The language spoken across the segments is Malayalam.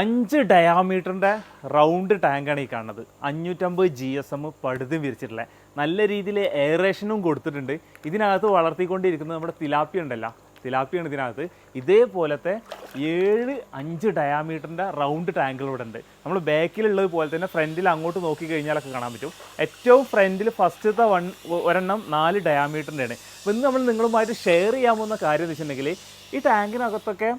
5 ഡയാമീറ്ററിൻ്റെ റൗണ്ട് ടാങ്കാണ് ഈ കാണുന്നത്. 550 GSM പടുതി വിരിച്ചിട്ടുള്ളത്. നല്ല രീതിയിൽ എയറേഷനും കൊടുത്തിട്ടുണ്ട്. ഇതിനകത്ത് വളർത്തിക്കൊണ്ടിരിക്കുന്നത് നമ്മുടെ തിലാപ്പിയ ഉണ്ടല്ലോ, തിലാപ്പിയാണ് ഇതിനകത്ത്. ഇതേപോലത്തെ 5 ഡയാമീറ്ററിൻ്റെ റൗണ്ട് ടാങ്കുകളിവിടെ ഉണ്ട്. നമ്മൾ ബാക്കിലുള്ളത് പോലെ തന്നെ ഫ്രണ്ടിൽ അങ്ങോട്ട് നോക്കി കഴിഞ്ഞാലൊക്കെ കാണാൻ പറ്റും. ഏറ്റവും ഫ്രണ്ടിൽ ഫസ്റ്റത്തെ ഒരെണ്ണം 4 ഡയാമീറ്ററിൻ്റെയാണ്. അപ്പോൾ ഇന്ന് നമ്മൾ നിങ്ങളുമായിട്ട് ഷെയർ ചെയ്യാൻ പോകുന്ന കാര്യം എന്ന് വെച്ചിട്ടുണ്ടെങ്കിൽ ഈ ടാങ്കിനകത്തൊക്കെ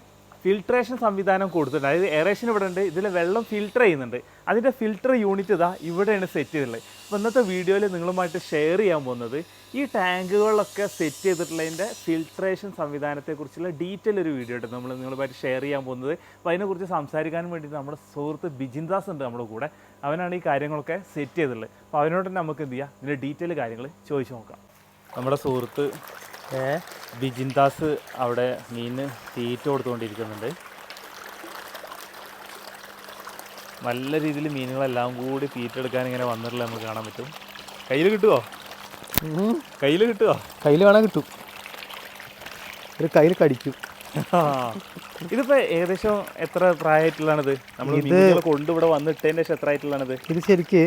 ഫിൽട്രേഷൻ സംവിധാനം കൊടുത്തിട്ടുണ്ട്. അതായത് എയറേഷൻ ഇവിടെ ഉണ്ട്, ഇതിൽ വെള്ളം ഫിൽട്ടർ ചെയ്യുന്നുണ്ട്. അതിൻ്റെ ഫിൽട്ടർ യൂണിറ്റ് ഇതാ ഇവിടെയാണ് സെറ്റ് ചെയ്തിട്ടുള്ളത്. അപ്പോൾ ഇന്നത്തെ വീഡിയോയിൽ നിങ്ങളുമായിട്ട് ഷെയർ ചെയ്യാൻ പോകുന്നത് ഈ ടാങ്കുകളിലൊക്കെ സെറ്റ് ചെയ്തിട്ടുള്ളതിൻ്റെ ഫിൽട്രേഷൻ സംവിധാനത്തെക്കുറിച്ചുള്ള ഡീറ്റെയിൽ ഒരു വീഡിയോ ആയിട്ട് നമ്മൾ നിങ്ങളുമായിട്ട് ഷെയർ ചെയ്യാൻ പോകുന്നത്. അപ്പോൾ അതിനെക്കുറിച്ച് സംസാരിക്കാൻ വേണ്ടിയിട്ട് നമ്മുടെ സുഹൃത്ത് ബിജിൻദാസ് ഉണ്ട് നമ്മുടെ കൂടെ. അവനാണ് ഈ കാര്യങ്ങളൊക്കെ സെറ്റ് ചെയ്തിട്ടുള്ളത്. അപ്പോൾ അവനോട് തന്നെ നമുക്ക് എന്ത് ചെയ്യാം, ഇതിൻ്റെ ഡീറ്റെയിൽ കാര്യങ്ങൾ ചോദിച്ചു നോക്കാം. നമ്മുടെ സുഹൃത്ത് ബിജിൻദാസ് അവിടെ മീന് തീറ്റ കൊടുത്തുകൊണ്ടിരിക്കുന്നുണ്ട്. നല്ല രീതിയിൽ മീനുകളെല്ലാം കൂടി തീറ്റ എടുക്കാൻ ഇങ്ങനെ വന്നിട്ടുള്ള നമുക്ക് കാണാൻ പറ്റും. കയ്യിൽ കിട്ടുമോ? കയ്യിൽ വേണേൽ കിട്ടും, ഒരു കയ്യിൽ കടിക്കും. ഇതിപ്പോ ഏകദേശം എത്ര പ്രായമായിട്ടുള്ളതാണിത്? നമ്മൾ ഇത് കൊണ്ടിവിടെ വന്നിട്ടതിന് ശേഷം എത്ര ആയിട്ടുള്ളതാണിത്? ഇത് ശരിക്ക്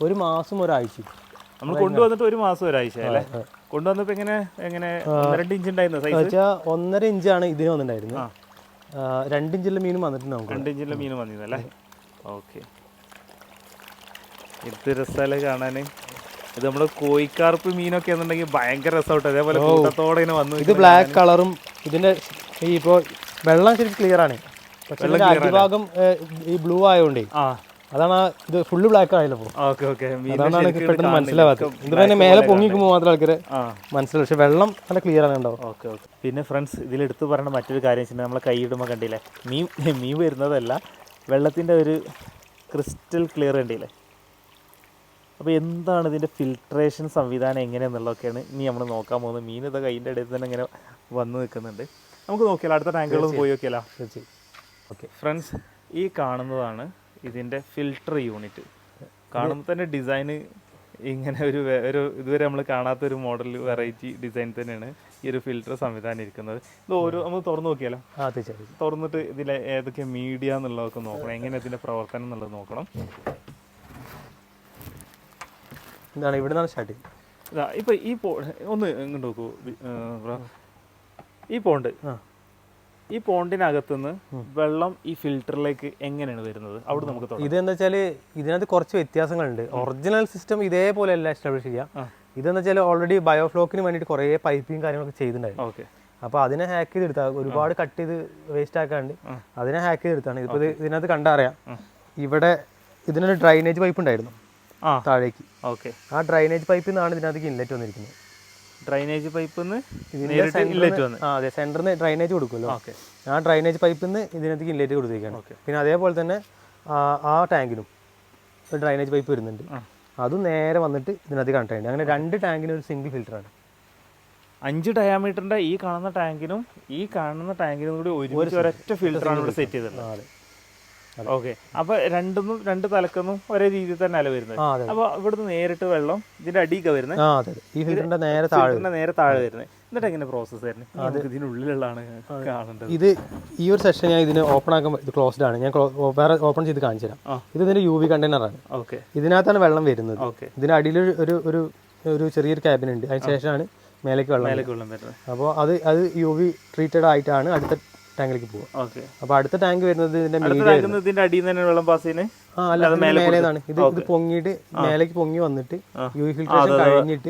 1 മാസം ഒരാഴ്ച. നമ്മൾ കൊണ്ടുവന്നിട്ട് 1 മാസം ഒരാഴ്ച അല്ലേ? കൊണ്ടുവന്നപ്പോ എങ്ങനെ 1-2 ഇഞ്ച് ഉണ്ടായിരുന്നു സൈസ്? 1.5 ഇഞ്ചാണ് ഇതിന് വന്നിട്ടുണ്ടായിരുന്നു. 2 ഇഞ്ചുള്ള മീനും വന്നിട്ടുണ്ട്. 2 ഇഞ്ചുള്ള മീനും വന്നിരുന്നല്ലേ? ഓക്കെ, ഇത് രസമല്ലേ കാണാന്. ഇത് നമ്മള് കോഴിക്കാർപ്പ് മീനൊക്കെ എന്നുണ്ടെങ്കിൽ ഭയങ്കര രസമായിട്ട് അതേപോലെ കൂട്ടത്തോടെ ഇങ്ങനെ വന്നു. ഇത് ബ്ലാക്ക് കളറും ഇതിന്റെ ഇപ്പോ വെള്ളം ശരിക്കും ക്ലിയർ ആണ്. പക്ഷേ അടിഭാഗം ഈ ബ്ലൂ ആയതുകൊണ്ടേ അതാണ് ഇത് ഫുള്ള് ബ്ലാക്ക് ആയല്ലോ. അതാണ് പെട്ടെന്ന് മനസ്സിലാവാത്തത്. ഇത് മേലെ പൊങ്ങിക്കുമ്പോൾ മാത്രം ആൾക്കാര് മനസ്സിലാവും, പക്ഷെ വെള്ളം നല്ല ക്ലിയർ ആണ് ഉണ്ടാവും. ഓക്കെ. പിന്നെ ഫ്രണ്ട്സ്, ഇതിലെടുത്ത് പറയുന്ന മറ്റൊരു കാര്യം വെച്ചിട്ടുണ്ടെങ്കിൽ നമ്മളെ കൈയിടുമ്പോൾ കണ്ടില്ലേ, മീൻ വരുന്നതല്ല, വെള്ളത്തിൻ്റെ ഒരു ക്രിസ്റ്റൽ ക്ലിയർ കണ്ടില്ലേ. അപ്പോൾ എന്താണ് ഇതിൻ്റെ ഫിൽട്രേഷൻ സംവിധാനം എങ്ങനെയാണെന്നുള്ളതൊക്കെയാണ് ഇനി നമ്മൾ നോക്കാൻ പോകുന്നത്. മീൻ ഇതൊക്കെ കൈയിൻ്റെ ഇടയിൽ തന്നെ ഇങ്ങനെ വന്ന് നിൽക്കുന്നുണ്ട്. നമുക്ക് നോക്കിയാലോ, അടുത്ത ടാങ്കുകളൊന്നും പോയി നോക്കിയാലോ? ഓക്കെ ഫ്രണ്ട്സ്, ഈ കാണുന്നതാണ് ഇതിൻ്റെ ഫിൽട്ടർ യൂണിറ്റ്. കാണുമ്പോൾ തന്നെ ഡിസൈന് ഇങ്ങനെ ഒരു ഇതുവരെ നമ്മൾ കാണാത്തൊരു മോഡൽ വെറൈറ്റി ഡിസൈൻ തന്നെയാണ് ഈ ഒരു ഫിൽട്ടർ സംവിധാനം ഇരിക്കുന്നത്. ഇത് നമുക്ക് തുറന്നു നോക്കിയാലോ? തുറന്നിട്ട് ഇതിൽ ഏതൊക്കെ മീഡിയ എന്നുള്ളതൊക്കെ നോക്കണം, എങ്ങനെ ഇതിൻ്റെ പ്രവർത്തനം എന്നുള്ളത് നോക്കണം. എന്താണ് ഇവിടെ നിന്നാണ് സ്റ്റാർട്ടിങ്. ഇപ്പം ഈ ഒന്ന് ഇങ്ങോട്ട് നോക്കൂ, ഈ പോണ്ടിനകത്തുനിന്ന് വെള്ളം ഈ ഫിൽറ്ററിലേക്ക് എങ്ങനെയാണ് വരുന്നത്? അവിടെ നമുക്ക് ഇതെന്താ വെച്ചാൽ ഇതിനകത്ത് കുറച്ച് വ്യത്യാസങ്ങളുണ്ട്. ഒറിജിനൽ സിസ്റ്റം ഇതേപോലെ അല്ല എസ്റ്റാബ്ലിഷ് ചെയ്യാം. ഇതെന്ന് വെച്ചാൽ ഓൾറെഡി ബയോഫ്ലോക്കിന് വേണ്ടിയിട്ട് കുറേ പൈപ്പിങ് കാര്യങ്ങളൊക്കെ ചെയ്തിട്ടുണ്ടായിരുന്നു. ഓക്കെ, അപ്പോൾ അതിനെ ഹാക്ക് ചെയ്തെടുത്താൽ ഒരുപാട് കട്ട് ചെയ്ത് വേസ്റ്റ് ആക്കാണ്ട് അതിനെ ഹാക്ക് ചെയ്തെടുത്താണ്. ഇപ്പോൾ ഇതിനകത്ത് കണ്ടറിയാം, ഇവിടെ ഇതിനൊരു ഡ്രൈനേജ് പൈപ്പ് ഉണ്ടായിരുന്നു താഴേക്ക്. ഓക്കെ, ആ ഡ്രൈനേജ് പൈപ്പിൽ നിന്നാണ് ഇതിനകത്തേക്ക് ഇൻലെറ്റ് വന്നിരിക്കുന്നത്. ഡ്രൈനേജ് പൈപ്പിൽ നിന്ന് അതെ, സെന്ററിന് ഡ്രൈനേജ് കൊടുക്കുമല്ലോ. ആ ഡ്രൈനേജ് പൈപ്പിൽ നിന്ന് ഇതിനകത്തേക്ക് ഇൻലെറ്റ് കൊടുത്തിരിക്കുകയാണ്. പിന്നെ അതേപോലെ തന്നെ ആ ടാങ്കിനും ഒരു ഡ്രൈനേജ് പൈപ്പ് വരുന്നുണ്ട്, അതും നേരെ വന്നിട്ട് ഇതിനകത്ത് കണക്ട് ചെയ്യുന്നുണ്ട്. അങ്ങനെ 2 ടാങ്കിന് ഒരു സിംഗിൾ ഫിൽറ്ററാണ്. 5 ഡയാമീറ്ററിന്റെ ഈ കാണുന്ന ടാങ്കിനും കൂടി ഒരൊറ്റ ഫിൽറ്ററാണ് ഇവിടെ സെറ്റ് ചെയ്തിട്ടുള്ളത്. ഓക്കെ, അപ്പൊ 2 തലക്കൊന്നും ഒരേ രീതിയിൽ തന്നെ അല്ല വരുന്നത്. അപ്പൊ ഇവിടുന്ന് നേരിട്ട് വെള്ളം ഇതിന്റെ അടിയൊക്കെ വരുന്നത്, ഈ ഫിൽറ്ററിന്റെ നേരെ താഴെ വരുന്നത്. എന്നിട്ട് എങ്ങനെ പ്രോസസ് വരുന്നത്? ഇതിനുള്ളിലുള്ളതാണ് കാണേണ്ടത്. ഇത് ഈ ഒരു സെഷൻ ഞാൻ ഇതിന് ഓപ്പൺ ആക്കാൻ, ഇത് ക്ലോസ്ഡ് ആണ്, ഞാൻ വേറെ ഓപ്പൺ ചെയ്ത് കാണിച്ചു തരാം. ഇത് ഇതിന്റെ UV കണ്ടെയ്നറാണ്. ഓക്കെ, ഇതിനകത്താണ് വെള്ളം വരുന്നത്. ഇതിന്റെ അടിയിൽ ഒരു ചെറിയൊരു ക്യാബിൻ ഉണ്ട്, അതിന് ശേഷമാണ് മേലേക്ക് വെള്ളം വരുന്നത്. അപ്പോൾ അത് UV ട്രീറ്റഡ് ആയിട്ടാണ് അടുത്ത ടാങ്കിലേക്ക് പോകും. അപ്പൊ അടുത്ത ടാങ്ക് വരുന്നത് ഇതിന്റെ അടിയിൽ നിന്ന് വെള്ളം പാസ് ചെയ്യുന്നത് മേലേന്നാണ്. ഇത് പൊങ്ങിയിട്ട് മേലേക്ക് പൊങ്ങി വന്നിട്ട് UV ഫിൽട്രേഷൻ കഴിഞ്ഞിട്ട്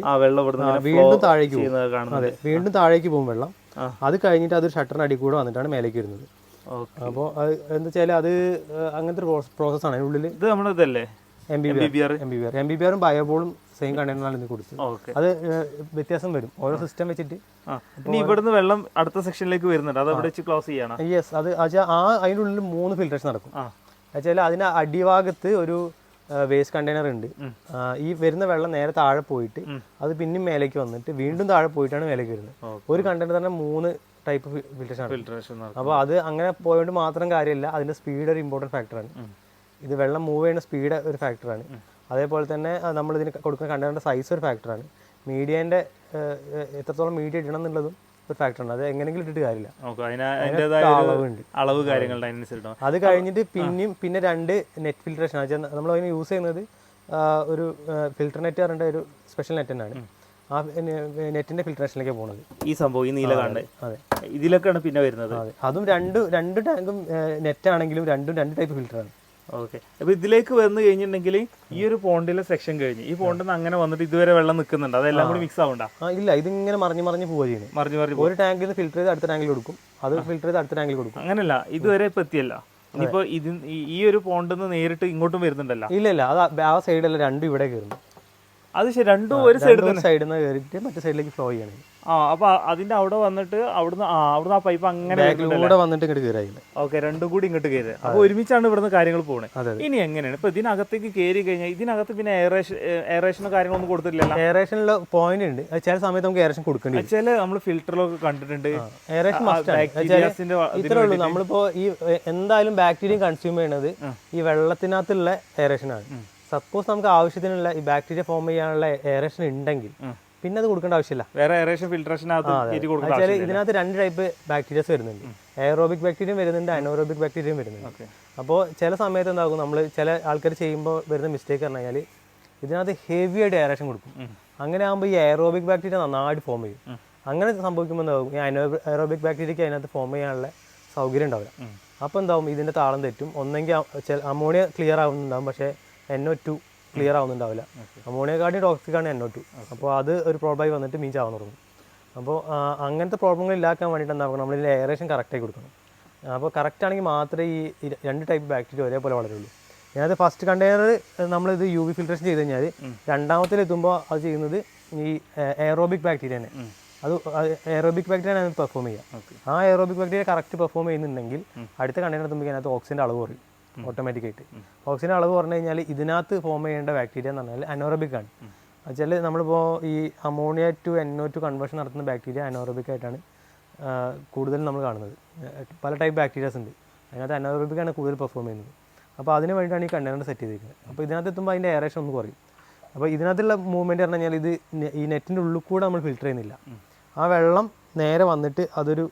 വീണ്ടും താഴേക്ക് പോകും. അതെ, വീണ്ടും താഴേക്ക് പോകും വെള്ളം. അത് കഴിഞ്ഞിട്ട് അതൊരു ഷട്ടറിന് അടി കൂടെ വന്നിട്ടാണ് മേലേക്ക് വരുന്നത്. അപ്പോൾ അത് എന്താ വെച്ചാൽ അത് അങ്ങനത്തെ ഒരു പ്രോസസ്സാണ്. അതിനുള്ളിൽ ഇത് നമ്മളിതല്ലേ MBBR ബയോബോളും സെയിം കണ്ടെയ്നറാണ് ഇത് കൊടുത്തത്. അത് വ്യത്യാസം വരും ഓരോ സിസ്റ്റം വെച്ചിട്ട്. ഇവിടുന്ന് വെള്ളം അടുത്ത സെക്ഷനിലേക്ക് വരുന്നുണ്ട്, അത് അവിടെ വെച്ച് ക്ലോസ് ചെയ്യണം. യെസ്, അത് അതിൻ്റെ ഉള്ളിൽ 3 ഫിൽട്രേഷൻ നടക്കും. വെച്ചാൽ അതിന് അടിഭാഗത്ത് ഒരു വേസ്റ്റ് കണ്ടെയ്നർ ഉണ്ട്. ഈ വരുന്ന വെള്ളം നേരെ താഴെ പോയിട്ട് അത് പിന്നെയും മേലേക്ക് വന്നിട്ട് വീണ്ടും താഴെ പോയിട്ടാണ് മേലേക്ക് വരുന്നത്. ഒരു കണ്ടെയ്നർ തന്നെ 3 ടൈപ്പ് ഫിൽട്രേഷൻ. അപ്പോൾ അത് അങ്ങനെ പോയോണ്ട് മാത്രം കാര്യമില്ല, അതിന്റെ സ്പീഡ് ഒരു ഇമ്പോർട്ടൻറ്റ് ഫാക്ടറാണ്. ഇത് വെള്ളം മൂവ് ചെയ്യുന്ന സ്പീഡ് ഒരു ഫാക്ടറാണ്. അതേപോലെ തന്നെ നമ്മളിതിന് കൊടുക്കുന്ന കണ്ടെയ്നറിൻ്റെ സൈസ് ഒരു ഫാക്ടറാണ്. മീഡിയേൻ്റെ എത്രത്തോളം മീഡിയ ഇടണം എന്നുള്ളതും ഒരു ഫാക്ടർ ഉണ്ട്. അത് എങ്ങനെയെങ്കിലും ഇട്ടിട്ട് കാര്യമില്ല. ഓക്കെ, അതിൻ്റെതായ അളവുണ്ട്, അളവ് കാര്യങ്ങളുടെ അനുസരിച്ച്. അത് കഴിഞ്ഞിട്ട് പിന്നെ 2 നെറ്റ് ഫിൽട്രേഷൻ. നമ്മൾ അതിന് യൂസ് ചെയ്യുന്നത് ഒരു ഫിൽട്ടർ നെറ്റ് പറഞ്ഞിട്ട് ഒരു സ്പെഷ്യൽ നെറ്റ് തന്നെയാണ്. ആ നെറ്റിന്റെ ഫിൽട്രേഷനിലേക്ക് പോകുന്നത് ഈ സംഭവം ഈ നീല കാണുന്നത്. അതെ, ഇതിലൊക്കെയാണ് പിന്നെ വരുന്നത്. അതെ, അതും രണ്ട് ടാങ്കും നെറ്റ് ആണെങ്കിലും രണ്ട് ടൈപ്പ് ഫിൽറ്ററാണ്. ഓക്കെ, അപ്പോൾ ഇതിലേക്ക് വന്നു കഴിഞ്ഞിട്ടുണ്ടെങ്കിൽ ഈ ഒരു പോണ്ടിലെ സെക്ഷൻ കഴിഞ്ഞ് ഈ പോണ്ടിൽ നിന്ന് അങ്ങനെ വന്നിട്ട് ഇതുവരെ വെള്ളം നിൽക്കുന്നുണ്ട്, അതെല്ലാം കൂടി മിക്സ് ആവണ്ട? ഇല്ല, ഇതിങ്ങനെ മറിഞ്ഞ് പോവുക ചെയ്യുന്നത്. മറിഞ്ഞ് ഒരു ടാങ്കിൽ നിന്ന് ഫിൽറ്റർ ചെയ്ത് അടുത്ത ടാങ്കിൽ കൊടുക്കും, അത് ഫിൽറ്റർ ചെയ്ത് അടുത്ത ടാങ്കിൽ കൊടുക്കും. അങ്ങനല്ല, ഇതുവരെ ഇപ്പം എത്തിയല്ല. ഇനിയിപ്പോൾ ഈ ഒരു പോണ്ടിൽ നിന്ന് നേരിട്ട് ഇങ്ങോട്ടും വരുന്നുണ്ടല്ലോ? ഇല്ല, അത് ആ സൈഡല്ല, രണ്ടും ഇവിടെ കയറുന്നു. അത് ശരി, രണ്ടും ഒരു സൈഡിൽ നിന്ന് കയറിയിട്ട് മറ്റേ സൈഡിലേക്ക് ഫ്ലോ ചെയ്യണം. അപ്പോൾ അതിന്റെ അവിടെ വന്നിട്ട് അവിടുന്ന് ആ പൈപ്പ് അങ്ങനെ വന്നിട്ട് ഇങ്ങോട്ട് കയറിയില്ല. ഓക്കെ, രണ്ടും കൂടി ഇങ്ങോട്ട് കയറി. അപ്പോൾ ഒരുമിച്ചാണ് ഇവിടുന്ന് കാര്യങ്ങൾ പോകുന്നത്. ഇനി എങ്ങനെയാണ് ഇപ്പൊ ഇതിനകത്തേക്ക് കയറി കഴിഞ്ഞാൽ ഇതിനകത്ത് പിന്നെ എയറേഷനോ കാര്യങ്ങളൊന്നും കൊടുത്തിട്ടില്ല? എയറേഷനിൽ പോയിന്റ് ഉണ്ട്, ചില സമയത്ത് നമുക്ക് എയറേഷൻ കൊടുക്കേണ്ടി വരും. ചില നമ്മൾ ഫിൽറ്ററിലൊക്കെ കണ്ടിട്ടുണ്ട് എയറേഷൻ ഇത്രേ ഉള്ളൂ. നമ്മളിപ്പോ ഈ എന്തായാലും ബാക്ടീരിയ കൺസ്യൂം ചെയ്യുന്നത് ഈ വെള്ളത്തിനകത്തുള്ള എയറേഷൻ ആണ്. സപ്പോസ് നമുക്ക് ആവശ്യത്തിനുള്ള ഈ ബാക്ടീരിയ ഫോം ചെയ്യാനുള്ള എയറേഷൻ ഉണ്ടെങ്കിൽ പിന്നെ അത് കൊടുക്കേണ്ട ആവശ്യമില്ല. വേറെ എയറേഷൻ ഫിൽട്രേഷനകത്ത് ഇതിനകത്ത് 2 ടൈപ്പ് ബാക്ടീരിയസ് വരുന്നുണ്ട്. എയറോബിക് ബാക്ടീരിയം വരുന്നുണ്ട്, അനോറോബിക് ബാക്ടീരിയം വരുന്നുണ്ട്. അപ്പോൾ ചില സമയത്ത് എന്താകും, നമ്മൾ ചില ആൾക്കാർ ചെയ്യുമ്പോൾ വരുന്ന മിസ്റ്റേക്ക് പറഞ്ഞു കഴിഞ്ഞാൽ ഇതിനകത്ത് ഹെവി ആയിട്ട് എയറേഷൻ കൊടുക്കും. അങ്ങനെ ആകുമ്പോൾ ഈ എയറോബിക് ബാക്ടീരിയ നന്നായിട്ട് ഫോം ചെയ്യും. അങ്ങനെ സംഭവിക്കുമ്പോൾ എന്താകും, ഈ എയറോബിക് ബാക്ടീരിയക്ക് അതിനകത്ത് ഫോം ചെയ്യാനുള്ള സൗകര്യം ഉണ്ടാവില്ല. അപ്പോൾ എന്താവും, ഇതിൻ്റെ താളം തെറ്റും. ഒന്നെങ്കിൽ അമോണിയ ക്ലിയർ ആവുന്നുണ്ടാവും, പക്ഷേ NO2 ക്ലിയർ ആവുന്നുണ്ടാവില്ല. അമോണിയക്കാട്ടി ടോക്സിക് ആണ് NO2. അപ്പോൾ അത് ഒരു പ്രോബ്ലമായി വന്നിട്ട് മീൻ ചാവാൻ തുടങ്ങും. അപ്പോൾ അങ്ങനത്തെ പ്രോബ്ലങ്ങൾ ഇല്ലാക്കാൻ വേണ്ടിയിട്ട് എന്താക്കണം, നമ്മളിതിൻ്റെ എയറേഷൻ കറക്റ്റായി കൊടുക്കണം. അപ്പോൾ കറക്റ്റ് ആണെങ്കിൽ മാത്രമേ ഈ 2 ടൈപ്പ് ബാക്ടീരിയ ഒരേപോലെ വളരുള്ളൂ. ഞാനത് ഫസ്റ്റ് കണ്ടെയ്നർ നമ്മളിത് UV ഫിൽട്രേഷൻ ചെയ്ത് കഴിഞ്ഞാൽ രണ്ടാമത്തിലെത്തുമ്പോൾ അത് ചെയ്യുന്നത് ഈ എയറോബിക് ബാക്ടീരിയനെ. അത് എയറോബിക് ബാക്ടീരിയയാണ് പെർഫോം ചെയ്യുക. ആ എയറോബിക് ബാക്ടീരിയ കറക്റ്റ് പെർഫോം ചെയ്യുന്നുണ്ടെങ്കിൽ അടുത്ത കണ്ടെയ്നർ എത്തുമ്പോൾ അതിനകത്ത് ഓക്സിജൻ്റെ അളവ് കുറയും ഓട്ടോമാറ്റിക്കായിട്ട്. ഓക്സിജൻ അളവ് പറഞ്ഞു കഴിഞ്ഞാൽ ഇതിനകത്ത് ഫോം ചെയ്യേണ്ട ബാക്ടീരിയ എന്ന് പറഞ്ഞാൽ അനോറബിക് ആണ്. വെച്ചാൽ നമ്മളിപ്പോൾ ഈ അമോണിയ ടു NO2 കൺവേർഷൻ നടത്തുന്ന ബാക്ടീരിയ അനോറബിക് ആയിട്ടാണ് കൂടുതലും നമ്മൾ കാണുന്നത്. പല ടൈപ്പ് ബാക്ടീരിയാസ് ഉണ്ട്, അതിനകത്ത് അനോറബിക് ആണ് കൂടുതൽ പെർഫോം ചെയ്യുന്നത്. അപ്പോൾ അതിന് വേണ്ടിയിട്ടാണ് ഈ കണ്ടെയ്നർ സെറ്റ് ചെയ്തിരിക്കുന്നത്. അപ്പോൾ ഇതിനകത്ത് എത്തുമ്പോൾ അതിൻ്റെ എയറേഷൻ ഒന്ന് കുറയും. അപ്പോൾ ഇതിനകത്തുള്ള മൂവ്മെൻറ്റ് പറഞ്ഞു കഴിഞ്ഞാൽ ഇത് ഈ നെറ്റിൻ്റെ ഉള്ളിൽ കൂടെ നമ്മൾ ഫിൽറ്റർ ചെയ്യുന്നില്ല. ആ വെള്ളം നേരെ വന്നിട്ട് അതൊരു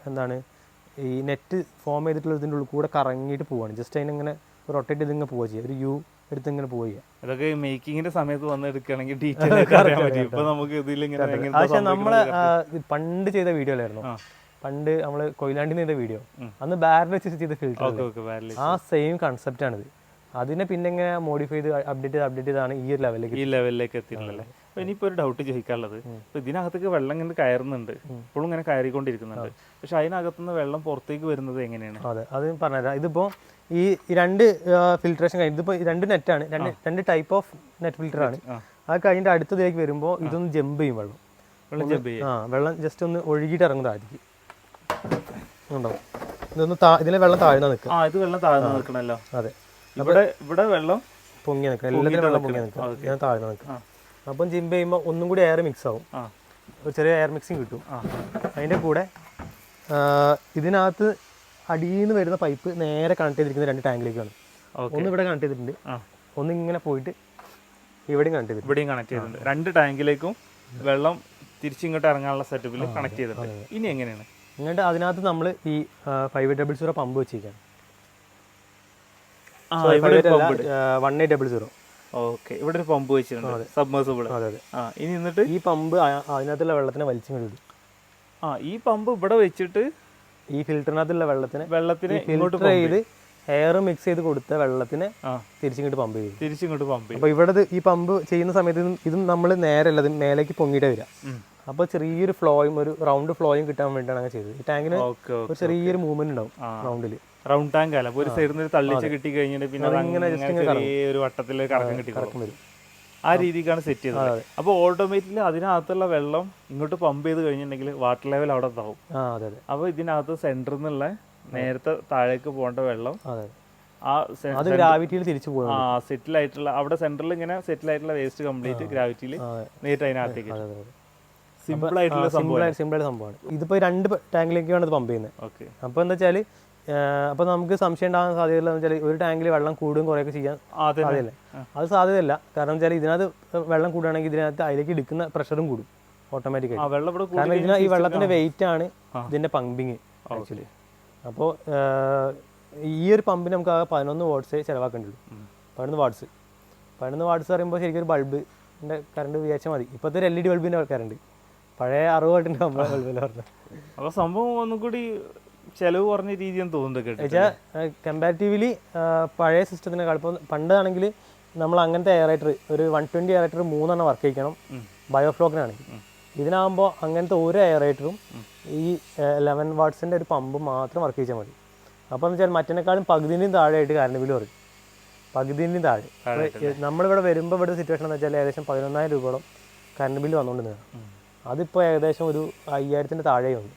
എന്താണ് ഈ നെറ്റ് ഫോം ചെയ്തിട്ടുള്ള ഇതിൻ്റെ ഉള്ളിൽ കൂടെ കറങ്ങിയിട്ട് പോവുകയാണ്. ജസ്റ്റ് അതിനിങ്ങനെ റൊട്ടേറ്റ് ചെയ്ത് ഇങ്ങനെ പോവുക ചെയ്യുക, ഒരു യു എടുത്ത് ഇങ്ങനെ പോവുക. അതൊക്കെ മേക്കിങ്ങിന്റെ സമയത്ത് വന്ന് എടുക്കുകയാണെങ്കിൽ ഡീറ്റെയിൽ നമുക്ക് ഇതിലിങ്ങനെ. പക്ഷെ നമ്മള് പണ്ട് ചെയ്ത വീഡിയോ അല്ലായിരുന്നു, പണ്ട് നമ്മൾ കൊയിലാണ്ടി ചെയ്ത വീഡിയോ, അന്ന് ബാരൽ വെച്ച് ചെയ്ത ഫിൽറ്റർ. ആ സെയിം കൺസെപ്റ്റ് ആണിത്. അതിനെ പിന്നെ ഇങ്ങനെ മോഡിഫൈ ചെയ്ത് അപ്ഡേറ്റ് ചെയ്താണ് ഈ ഒരു ലെവലിലേക്ക് എത്തിയിട്ടുള്ളത്. അപ്പോൾ ഇനിയിപ്പോൾ ഒരു ഡൗട്ട് ചോദിക്കാനുള്ളത്, ഇപ്പോൾ ഇതിനകത്തേക്ക് വെള്ളം ഇങ്ങനെ കയറുന്നുണ്ട്, ഇപ്പോഴും ഇങ്ങനെ കയറിക്കൊണ്ടിരിക്കുന്നുണ്ട്, പക്ഷെ അതിനകത്തുനിന്ന് വെള്ളം പുറത്തേക്ക് വരുന്നത് എങ്ങനെയാണ്? അതെ, അത് പറഞ്ഞുതരാം. ഇതിപ്പോൾ ഈ 2 ഫിൽട്രേഷൻ കഴിഞ്ഞ് ഇതിപ്പോൾ 2 നെറ്റാണ്, 2 ടൈപ്പ് ഓഫ് നെറ്റ് ഫിൽറ്ററാണ്. അത് കഴിഞ്ഞിട്ട് അടുത്തതിലേക്ക് വരുമ്പോൾ ഇതൊന്ന് ജമ്പ് ചെയ്യും വെള്ളം. വെള്ളം ജസ്റ്റ് ഒന്ന് ഒഴുകിയിട്ട് ഇറങ്ങുന്നതായിരിക്കും. ഉണ്ടോ, ഇതൊന്ന് ഇതിലെ വെള്ളം താഴ്ന്ന നിൽക്കും. ഇത് വെള്ളം താഴ്ന്ന നിൽക്കണല്ലോ. അതെ, ഇവിടെ വെള്ളം പൊങ്ങി നിൽക്കും, എല്ലാത്തിനും വെള്ളം പൊങ്ങി നിൽക്കും, ഞാൻ താഴ്ന്ന നിൽക്കും. അപ്പം ജിമ്പ് ചെയ്യുമ്പോൾ ഒന്നും കൂടി എയർ മിക്സ് ആവും, ഒരു ചെറിയ എയർ മിക്സിങ് കിട്ടും. അതിൻ്റെ കൂടെ ഇതിനകത്ത് അടിയിൽ നിന്ന് വരുന്ന പൈപ്പ് നേരെ കണക്ട് ചെയ്തിരിക്കുന്ന 2 ടാങ്കിലേക്കാണ്. ഒന്ന് ഇവിടെ കണക്ട് ചെയ്തിട്ടുണ്ട്, ഒന്ന് ഇങ്ങനെ പോയിട്ട് ഇവിടെയും കണക്ട് ചെയ്തിട്ടുണ്ട്. ഇവിടെയും കണക്ട് ചെയ്തിട്ടുണ്ട്. 2 ടാങ്കിലേക്കും വെള്ളം തിരിച്ചിങ്ങോട്ട് ഇറങ്ങാനുള്ള സെറ്റപ്പിൽ കണക്ട് ചെയ്തിട്ടുണ്ട്. ഇനി എങ്ങനെയാണ്? എന്നിട്ട് അതിനകത്ത് നമ്മൾ ഈ 5800 പമ്പ് വെച്ചിരിക്കുകയാണ്. 1800. ഓക്കെ, ഇവിടെ ഒരു പമ്പ് വെച്ചിട്ടുണ്ട്, സബ്മേഴ്സിബിൾ. അതെ അതെ. ഇനി എന്നിട്ട് ഈ പമ്പ് അതിനകത്തുള്ള വെള്ളത്തിനെ വലിച്ചിങ്ങോട്ട് വിടും. ഈ പമ്പ് ഇവിടെ വെച്ചിട്ട് ഈ ഫിൽറ്ററിനകത്തുള്ള വെള്ളത്തിനെ ഫിൽറ്റർ ചെയ്ത് എയർ മിക്സ് ചെയ്ത് കൊടുത്ത വെള്ളത്തിനെ തിരിച്ചിങ്ങോട്ട് പമ്പ് ചെയ്യും. അപ്പോൾ ഇവിടെ ഈ പമ്പ് ചെയ്യുന്ന സമയത്ത് ഇതും നമ്മൾ നേരല്ല, ഇത് മേലേക്ക് പൊങ്ങിയിട്ട് വരിക. അപ്പോൾ ചെറിയൊരു ഫ്ലോയും ഒരു റൗണ്ട് ഫ്ലോയും കിട്ടാൻ വേണ്ടിയിട്ടാണ് അങ്ങനെ ചെയ്തത്. ഈ ടാങ്കിന് ഒരു ചെറിയൊരു മൂവ്മെന്റ് ഉണ്ടാവും റൗണ്ടിൽ. റൗണ്ട് ടാങ്ക് അല്ല, ഒരു സൈഡിൽ നിന്ന് തള്ളിച്ച് കിട്ടി കഴിഞ്ഞിട്ട് പിന്നെ ഒരു വട്ടത്തിൽ കറക്കം കിട്ടി വരും. ആ രീതിക്കാണ് സെറ്റ് ചെയ്തത്. അപ്പോൾ ഓട്ടോമാറ്റിക്കലി അതിനകത്തുള്ള വെള്ളം ഇങ്ങോട്ട് പമ്പ് ചെയ്ത് കഴിഞ്ഞിട്ടുണ്ടെങ്കിൽ വാട്ടർ ലെവൽ അവിടെ എത്താവും. അപ്പോൾ ഇതിനകത്ത് സെന്ററിൽ നിന്നുള്ള നേരത്തെ താഴേക്ക് പോകേണ്ട വെള്ളം അത് ഗ്രാവിറ്റിയിൽ തിരിച്ചു പോകും. സെറ്റിൽ ആയിട്ടുള്ള അവിടെ സെന്ററിൽ ഇങ്ങനെ സെറ്റിൽ ആയിട്ടുള്ള വേസ്റ്റ് കംപ്ലീറ്റ് ഗ്രാവിറ്റിയിൽ നേരിട്ട് അതിനകത്തേക്ക്. സിമ്പിൾ ആയിട്ടുള്ള സംഭവമാണ്. ഇതിപ്പോൾ 2 ടാങ്കിലേക്കാണ് ഇത് പമ്പ് ചെയ്യുന്നത്. ഓക്കെ, അപ്പോൾ എന്താ വെച്ചാൽ അപ്പോൾ നമുക്ക് സംശയം ഉണ്ടാകാൻ സാധ്യതയില്ല. വെച്ചാൽ ഒരു ടാങ്കിൽ വെള്ളം കൂടുകയും കുറേയൊക്കെ ചെയ്യാൻ സാധ്യതയില്ല. അത് സാധ്യതയില്ല. കാരണം വെച്ചാൽ ഇതിനകത്ത് വെള്ളം കൂടുകയാണെങ്കിൽ ഇതിനകത്ത് അതിലേക്ക് എടുക്കുന്ന പ്രഷറും കൂടും. ഓട്ടോമാറ്റിക് ആ വെള്ളം ഇവിടെ കാരണം ഇതിന് ഈ വെള്ളത്തിന്റെ വെയിറ്റ് ആണ് ഇതിന്റെ പമ്പിങ് ആക്ച്വലി. അപ്പോൾ ഈ ഒരു പമ്പിന് നമുക്ക് ആ 11 വാട്ട്സേ ചിലവാക്കേണ്ടി വരും. 11 വാട്ട്സ് പറയുമ്പോൾ ശരിക്കും ഒരു ബൾബിന്റെ കറണ്ട് വിചാരിച്ചാൽ മതി. ഇപ്പോഴത്തെ ഒരു LED ബൾബിന്റെ കറണ്ട്, പഴയ 60 വാട്ടിന്റെ ബൾബില്ല പറഞ്ഞത്. അപ്പോൾ സംഭവം ഒന്നും കൂടി ചെലവ് കുറഞ്ഞ രീതിയെന്ന് തോന്നുന്നുണ്ട് വെച്ചാൽ കമ്പാരിറ്റീവ്ലി പഴയ സിസ്റ്റത്തിനേക്കാൾ ഇപ്പോൾ പണ്ടാണെങ്കിൽ നമ്മൾ അങ്ങനത്തെ എയറേറ്റർ ഒരു 120 എയറേറ്റർ 3 വർക്ക് ചെയ്യിക്കണം ബയോഫ്ലോക്കിനാണെങ്കിൽ. ഇതിനാകുമ്പോൾ അങ്ങനത്തെ ഒരു എയറേറ്ററും ഈ 11 വാട്ട്സിൻ്റെ ഒരു പമ്പ് മാത്രം വർക്ക് ചെയ്യിച്ചാൽ മതി. അപ്പോൾ എന്ന് വെച്ചാൽ മറ്റേക്കാളും പകുതിൻ്റെയും താഴെയായിട്ട് കറണ്ട് ബില്ല് പറയും. പകുതിൻ്റെയും താഴെ. നമ്മളിവിടെ വരുമ്പോൾ ഇവിടെ സിറ്റുവേഷൻ എന്ന് വെച്ചാൽ ഏകദേശം 11,000 രൂപയോളം കറണ്ട് ബില്ല് വന്നുകൊണ്ടിരുന്നതാണ്. അതിപ്പോൾ ഏകദേശം ഒരു 5,000-ൻ്റെ താഴെയുണ്ട്.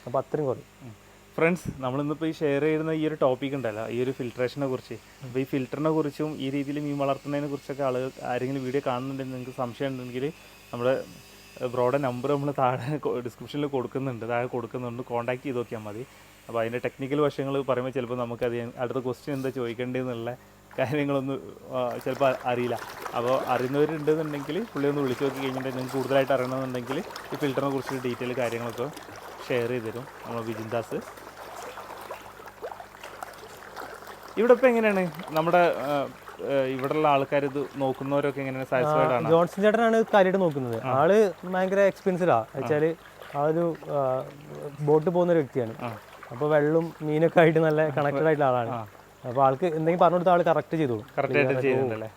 അപ്പോൾ അത്രയും കുറയും. ഫ്രണ്ട്സ്, നമ്മളിന്നിപ്പോൾ ഈ ഷെയർ ചെയ്യുന്ന ഈ ഒരു ടോപ്പിക് ഉണ്ടല്ലോ, ഈ ഒരു ഫിൽട്രേഷനെ കുറിച്ച്, അപ്പോൾ ഈ ഫിൽറ്ററിനെ കുറിച്ചും ഈ രീതിയിൽ മീൻ വളർത്തുന്നതിനെ കുറിച്ചൊക്കെ ആളുകൾ ആരെങ്കിലും വീഡിയോ കാണുന്നുണ്ടെങ്കിൽ നിങ്ങൾക്ക് സംശയം ഉണ്ടെങ്കിൽ നമ്മുടെ ബ്രോയുടെ നമ്പർ നമ്മൾ താഴെ ഡിസ്ക്രിപ്ഷനിൽ കൊടുക്കുന്നുണ്ട്, കോൺടാക്ട് ചെയ്ത് നോക്കിയാൽ മതി. അപ്പോൾ അതിൻ്റെ ടെക്നിക്കൽ വശങ്ങൾ പറയുമ്പോൾ ചിലപ്പോൾ നമുക്കത് അടുത്ത ക്വസ്റ്റ്യൻ എന്താ ചോദിക്കേണ്ടതെന്നുള്ള കാര്യങ്ങളൊന്നും ചിലപ്പോൾ അറിയില്ല. അപ്പോൾ അറിയുന്നവരുണ്ടെന്നുണ്ടെങ്കിൽ പുള്ളി ഒന്ന് വിളിച്ച് നോക്കി കഴിഞ്ഞിട്ടുണ്ടെങ്കിൽ നിങ്ങൾക്ക് കൂടുതലായിട്ട് അറിയണമെന്നുണ്ടെങ്കിൽ ഈ ഫിൽറ്ററിനെ കുറിച്ച് ഡീറ്റെയിൽ കാര്യങ്ങളൊക്കെ ഷെയർ ചെയ്ത് തരും നമ്മൾ വിജിൻദാസ്. ഇവിടെ ഇപ്പോൾ എങ്ങനെയാണ് നമ്മുടെ ഇവിടെയുള്ള ആൾക്കാർ ഇത് നോക്കുന്നവരൊക്കെ എങ്ങനെയാണ് സാറ്റിസ്ഫൈഡ് ആണ്? ജോൺസൺ ചേട്ടനാണ് കാര്യമായിട്ട് നോക്കുന്നത്. ആള് ഭയങ്കര എക്സ്പെൻസീവാ വെച്ചാൽ ആ ഒരു ബോട്ട് പോകുന്ന ഒരു വ്യക്തിയാണ്. അപ്പോൾ വെള്ളം മീനൊക്കെ ആയിട്ട് നല്ല കണക്റ്റഡ് ആയിട്ടുള്ള ആളാണ്. അപ്പോൾ ആൾക്ക് എന്തെങ്കിലും പറഞ്ഞു കൊടുത്ത ആൾ കറക്റ്റ് ചെയ്തോളും. കറക്റ്റായിട്ട് ചെയ്യുന്നുണ്ടല്ലേ?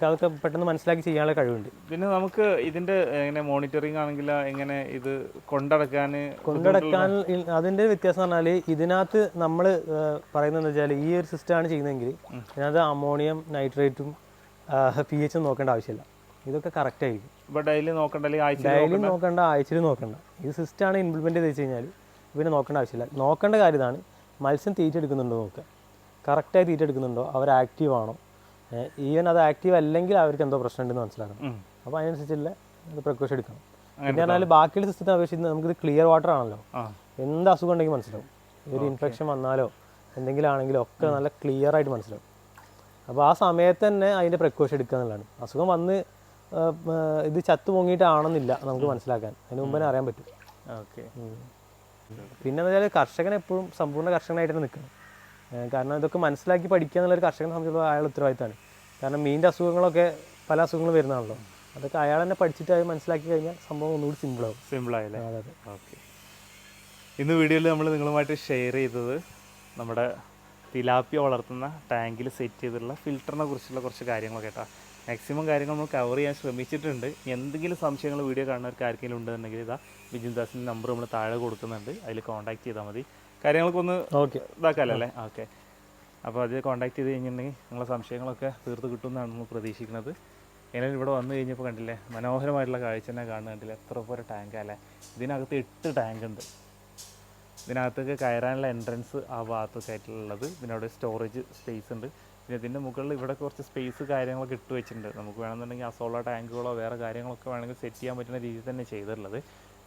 ആൾക്ക് പെട്ടെന്ന് മനസ്സിലാക്കി ചെയ്യാനുള്ള കഴിവുണ്ട്. പിന്നെ നമുക്ക് ഇതിന്റെ എങ്ങനെ മോണിറ്ററിങ് ആണെങ്കിൽ എങ്ങനെ ഇത് കൊണ്ടടക്കാൻ അതിന്റെ വ്യത്യാസം പറഞ്ഞാൽ ഇതിനകത്ത് നമ്മൾ പറയുന്നത് വെച്ചാൽ ഈ ഒരു സിസ്റ്റമാണ് ചെയ്യുന്നതെങ്കിൽ ഇതിനകത്ത് അമോണിയം നൈട്രേറ്റും pH നോക്കേണ്ട ആവശ്യമില്ല. ഇതൊക്കെ കറക്റ്റ് ആയിരിക്കും. ഡെയിലി നോക്കണ്ട, ഡെയിലി നോക്കണ്ട, ആഴ്ചയിൽ നോക്കണ്ട. ഈ സിസ്റ്റമാണ് ഇംപ്ലിമെന്റ് ചെയ്ത് വെച്ച് കഴിഞ്ഞാൽ പിന്നെ നോക്കേണ്ട ആവശ്യമില്ല. നോക്കേണ്ട കാര്യം ഇതാണ്, മത്സ്യം തീറ്റ എടുക്കുന്നുണ്ടോ നോക്കുക. കറക്റ്റായി തീറ്റ എടുക്കുന്നുണ്ടോ, അവർ ആക്റ്റീവ് ആണോ. ഈവൻ അത് ആക്റ്റീവ് അല്ലെങ്കിൽ അവർക്ക് എന്തോ പ്രശ്നം ഉണ്ടെന്ന് മനസ്സിലാക്കണം. അപ്പോൾ അതിനനുസരിച്ചുള്ള പ്രിക്കോഷൻ എടുക്കണം. പിന്നെ പറഞ്ഞാൽ ബാക്കിയുള്ള സിസ്റ്റത്തെ അപേക്ഷിച്ച് നമുക്കിത് ക്ലിയർ വാട്ടർ ആണല്ലോ. എന്ത് അസുഖം ഉണ്ടെങ്കിൽ മനസ്സിലാവും. ഒരു ഇൻഫെക്ഷൻ വന്നാലോ എന്തെങ്കിലും ആണെങ്കിലോ ഒക്കെ നല്ല ക്ലിയർ ആയിട്ട് മനസ്സിലാവും. അപ്പോൾ ആ സമയത്ത് തന്നെ അതിൻ്റെ പ്രിക്കോഷൻ എടുക്കുക എന്നുള്ളതാണ്. അസുഖം വന്ന് ഇത് ചത്തു പൊങ്ങിയിട്ടാണെന്നില്ല നമുക്ക് മനസ്സിലാക്കാൻ, അതിന് മുമ്പ് തന്നെ അറിയാൻ പറ്റും. ഓക്കെ. പിന്നെ എന്ന് വെച്ചാൽ കർഷകൻ എപ്പോഴും സമ്പൂർണ്ണ കർഷകനായിട്ട് തന്നെ നിൽക്കണം. കാരണം ഇതൊക്കെ മനസ്സിലാക്കി പഠിക്കുക എന്നുള്ളൊരു കർഷകനെ സംബന്ധിച്ചിടത്തോളം അയാൾ ഉത്തരവാദിത്തമാണ്. കാരണം മീനിൻ്റെ അസുഖങ്ങളൊക്കെ പല അസുഖങ്ങളും വരുന്നതാണല്ലോ. അതൊക്കെ അയാൾ തന്നെ പഠിച്ചിട്ട് അത് മനസ്സിലാക്കി കഴിഞ്ഞാൽ സംഭവം ഒന്നുകൂടി സിമ്പിളായില്ലേ? അതെ. ഓക്കെ. ഇന്ന് വീഡിയോയിൽ നമ്മൾ നിങ്ങളുമായിട്ട് ഷെയർ ചെയ്തത് നമ്മുടെ തിലാപ്പിയ വളർത്തുന്ന ടാങ്കിൽ സെറ്റ് ചെയ്തിട്ടുള്ള ഫിൽറ്ററിനെ കുറിച്ചുള്ള കുറച്ച് കാര്യങ്ങളൊക്കെ കേട്ടോ. മാക്സിമം കാര്യങ്ങൾ നമ്മൾ കവർ ചെയ്യാൻ ശ്രമിച്ചിട്ടുണ്ട്. എന്തെങ്കിലും സംശയങ്ങൾ വീഡിയോ കാണുന്നവർക്ക് ആർക്കെങ്കിലും ഉണ്ടെന്നുണ്ടെങ്കിൽ ഇതാ വിജിൻദാസിൻ്റെ നമ്പർ നമ്മൾ താഴെ കൊടുക്കുന്നുണ്ട്, അതിൽ കോൺടാക്ട് ചെയ്താൽ മതി. കാര്യങ്ങളൊക്കെ ഒന്ന് ഇതാക്കാമല്ലേ? ഓക്കെ. അപ്പോൾ അതിൽ കോൺടാക്ട് ചെയ്ത് കഴിഞ്ഞിട്ടുണ്ടെങ്കിൽ നിങ്ങളെ സംശയങ്ങളൊക്കെ തീർത്ത് കിട്ടുമെന്നാണ് നമ്മൾ പ്രതീക്ഷിക്കുന്നത്. എങ്ങനെ ഇവിടെ വന്നു കഴിഞ്ഞപ്പോൾ കണ്ടില്ലേ, മനോഹരമായിട്ടുള്ള കാഴ്ച തന്നെ കാണുന്നത് കണ്ടില്ലേ, എത്ര പോലെ ടാങ്കല്ലേ. ഇതിനകത്ത് 8 ടാങ്ക് ഉണ്ട്. ഇതിനകത്തേക്ക് കയറാനുള്ള എൻട്രൻസ് ആ ഭാഗത്തൊക്കെ ആയിട്ടുള്ളത്. പിന്നെ അവിടെ സ്റ്റോറേജ് സ്പേസ് ഉണ്ട്. പിന്നെ ഇതിൻ്റെ മുകളിൽ ഇവിടെ കുറച്ച് സ്പേസ് കാര്യങ്ങളൊക്കെ ഇട്ട് വെച്ചിട്ടുണ്ട്. നമുക്ക് വേണമെന്നുണ്ടെങ്കിൽ അസോള ടാങ്കുകളോ വേറെ കാര്യങ്ങളൊക്കെ വേണമെങ്കിൽ സെറ്റ് ചെയ്യാൻ പറ്റുന്ന രീതിയിൽ തന്നെ ചെയ്തിട്ടുള്ളത്.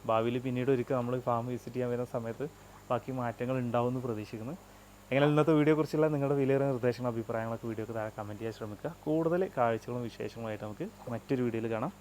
ഭാവിയിൽ പിന്നീട് ഒരിക്കൽ നമ്മൾ ഫാം വിസിറ്റ് ചെയ്യാൻ വരുന്ന സമയത്ത് ബാക്കി മാറ്റങ്ങൾ ഉണ്ടാവുമെന്ന് പ്രതീക്ഷിക്കുന്നു. എങ്ങനെ ഇന്നത്തെ വീഡിയോയെക്കുറിച്ചുള്ള നിങ്ങളുടെ വിലയേറിയ നിർദ്ദേശങ്ങളും അഭിപ്രായങ്ങളൊക്കെ വീഡിയോക്ക് താഴെ കമൻറ്റ് ചെയ്യാൻ ശ്രമിക്കുക. കൂടുതൽ കാഴ്ചകളും വിശേഷങ്ങളുമായിട്ട് നമുക്ക് മറ്റൊരു വീഡിയോയിൽ കാണാം.